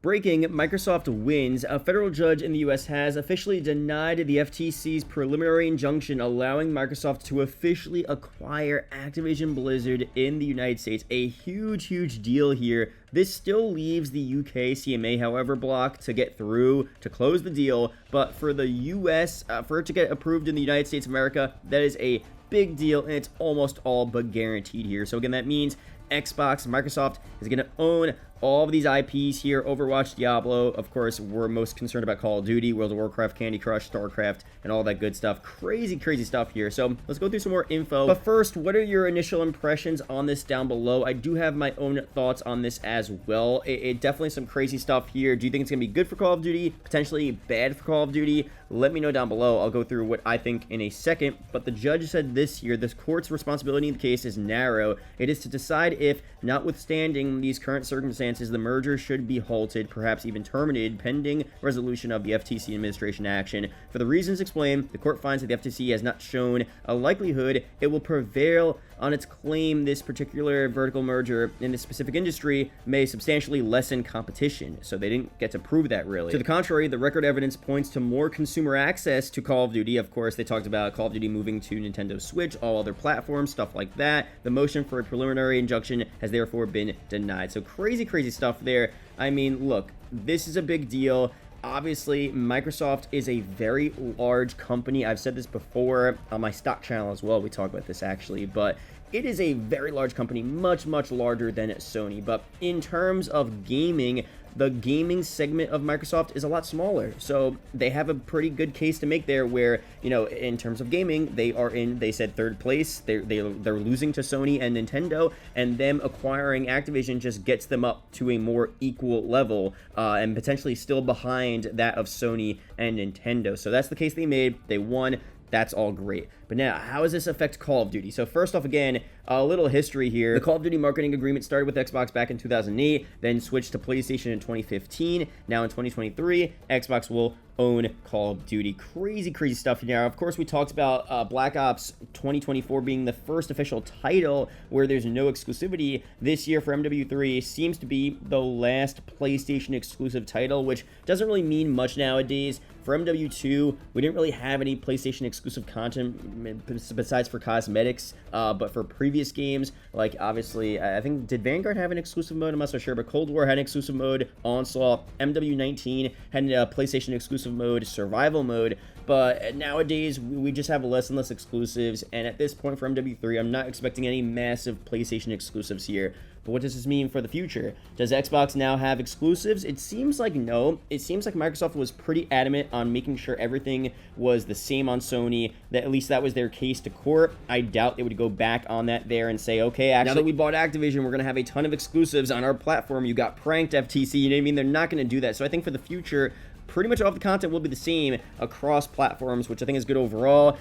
Breaking, Microsoft wins. A federal judge in the US has officially denied the FTC's preliminary injunction allowing Microsoft to officially acquire Activision Blizzard in the United States. A huge deal here. This still leaves the UK CMA, however, block to get through to close the deal, but for the US, for it to get approved in the United States of America, that is a big deal, and it's almost all but guaranteed here. So again, that means Xbox, Microsoft is going to own all of these IPs here. Overwatch, Diablo, of course, we're most concerned about Call of Duty, World of Warcraft, Candy Crush, StarCraft, and all that good stuff. Crazy stuff here. So let's go through some more info. But first, what are your initial impressions on this down below? I do have my own thoughts on this as well. It definitely some crazy stuff here. Do you think it's going to be good for Call of Duty? Potentially bad for Call of Duty? Let me know down below. I'll go through what I think in a second. But the judge said this year, this court's responsibility in the case is narrow. It is to decide if, notwithstanding these current circumstances, the merger should be halted, perhaps even terminated, pending resolution of the FTC administration action. For the reasons explained, the court finds that the FTC has not shown a likelihood it will prevail on its claim this particular vertical merger in this specific industry may substantially lessen competition. So they didn't get to prove that, really. To the contrary, the record evidence points to more consumer access to Call of Duty. Of course, they talked about Call of Duty moving to Nintendo Switch, all other platforms, stuff like that. The motion for a preliminary injunction has therefore been denied. So crazy stuff there. I mean, look, this is a big deal. Obviously, Microsoft is a very large company. I've said this before on my stock channel as well. We talk about this actually, but it is a very large company, much larger than Sony. But in terms of gaming, the gaming segment of Microsoft is a lot smaller. So they have a pretty good case to make there where, you know, in terms of gaming, they said third place. They're losing to Sony and Nintendo, and them acquiring Activision just gets them up to a more equal level and potentially still behind that of Sony and Nintendo. So that's the case they made. They won. That's all great. But now, how does this affect Call of Duty? So first off, again, a little history here. The Call of Duty marketing agreement started with Xbox back in 2008, then switched to PlayStation in 2015. Now in 2023, Xbox will own Call of Duty. Crazy stuff here. Now, of course, we talked about Black Ops 2024 being the first official title where there's no exclusivity. This year for MW3 seems to be the last PlayStation exclusive title, which doesn't really mean much nowadays. For MW2, we didn't really have any PlayStation exclusive content besides for cosmetics, but for previous games, like obviously, I think, did Vanguard have an exclusive mode? I'm not so sure, but Cold War had an exclusive mode, Onslaught, MW19 had a PlayStation exclusive mode, survival mode, but nowadays we just have less and less exclusives, and at this point for MW3, I'm not expecting any massive PlayStation exclusives here. But what does this mean for the future? Does Xbox now have exclusives? It seems like no. It seems like Microsoft was pretty adamant on making sure everything was the same on Sony, that at least that was their case to court. I doubt they would go back on that there and say, okay, actually, now that we bought Activision, we're going to have a ton of exclusives on our platform. You got pranked, FTC, you know what I mean? They're not going to do that. So I think for the future, pretty much all of the content will be the same across platforms, which I think is good overall.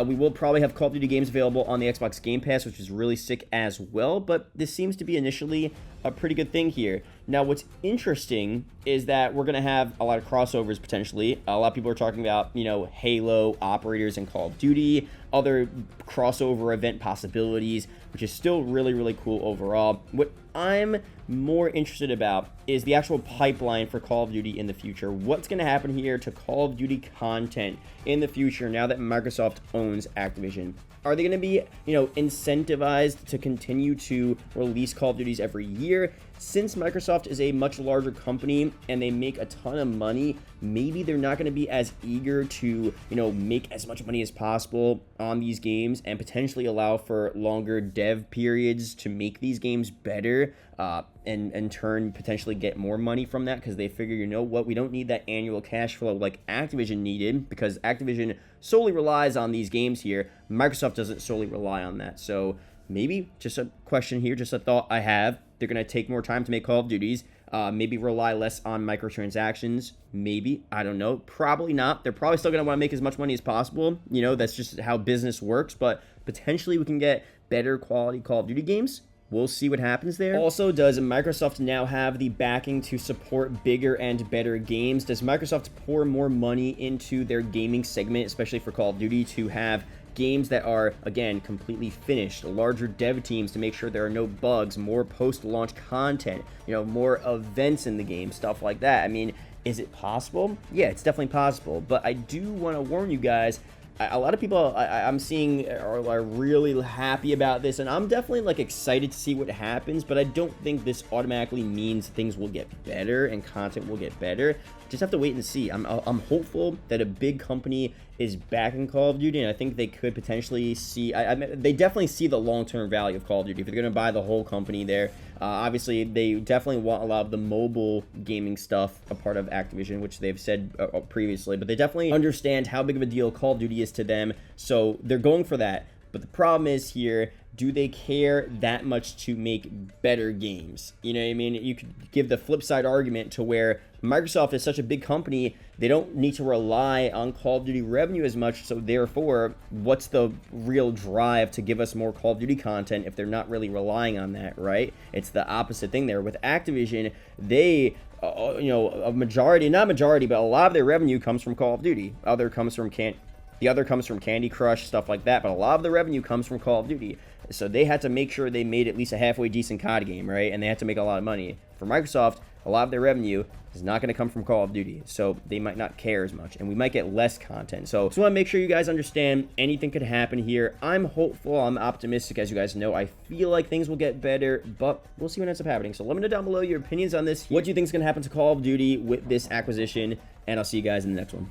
We will probably have Call of Duty games available on the Xbox Game Pass, which is really sick as well, but this seems to be initially a pretty good thing here. Now, what's interesting is that we're going to have a lot of crossovers potentially. A lot of people are talking about, you know, Halo operators and Call of Duty, other crossover event possibilities, which is still really cool overall. What I'm more interested about is the actual pipeline for Call of Duty in the future. What's going to happen here to Call of Duty content in the future now that Microsoft owns Activision? Are they going to be, you know, incentivized to continue to release Call of Duties every year? Since Microsoft is a much larger company and they make a ton of money, maybe they're not going to be as eager to, you know, make as much money as possible on these games and potentially allow for longer dev periods to make these games better, and in turn potentially get more money from that, because they figure, you know what, we don't need that annual cash flow like Activision needed, because Activision solely relies on these games here. Microsoft doesn't solely rely on that. So maybe, just a question here, just a thought I have, they're going to take more time to make Call of Duties, maybe rely less on microtransactions, maybe, I don't know, probably not. They're probably still going to want to make as much money as possible, you know, that's just how business works, but potentially we can get better quality Call of Duty games. We'll see what happens there. Also, does Microsoft now have the backing to support bigger and better games? Does Microsoft pour more money into their gaming segment, especially for Call of Duty, to have games that are, again, completely finished, larger dev teams to make sure there are no bugs, more post-launch content, you know, more events in the game, stuff like that. I mean, is it possible? Yeah, it's definitely possible, but I do want to warn you guys, a lot of people I'm seeing are really happy about this, and I'm definitely like excited to see what happens, but I don't think this automatically means things will get better and content will get better. Just have to wait and see. I'm hopeful that a big company is backing Call of Duty, and I think they could potentially see, they definitely see the long-term value of Call of Duty. If they're going to buy the whole company there, obviously they definitely want a lot of the mobile gaming stuff a part of Activision, which they've said previously, but they definitely understand how big of a deal Call of Duty is to them, so they're going for that. But the problem is here, do they care that much to make better games? You know what I mean? You could give the flip side argument to where Microsoft is such a big company, they don't need to rely on Call of Duty revenue as much, so therefore, what's the real drive to give us more Call of Duty content if they're not really relying on that, right? It's the opposite thing there. With Activision, they, you know, a majority, not majority, but a lot of their revenue comes from Call of Duty. The other comes from Candy Crush, stuff like that, but a lot of the revenue comes from Call of Duty. So they had to make sure they made at least a halfway decent COD game, right? And they had to make a lot of money. For Microsoft, a lot of their revenue is not going to come from Call of Duty, so they might not care as much, and we might get less content. So just want to make sure you guys understand anything could happen here. I'm hopeful, I'm optimistic, as you guys know. I feel like things will get better, but we'll see what ends up happening. So let me know down below your opinions on this. What do you think is going to happen to Call of Duty with this acquisition? And I'll see you guys in the next one.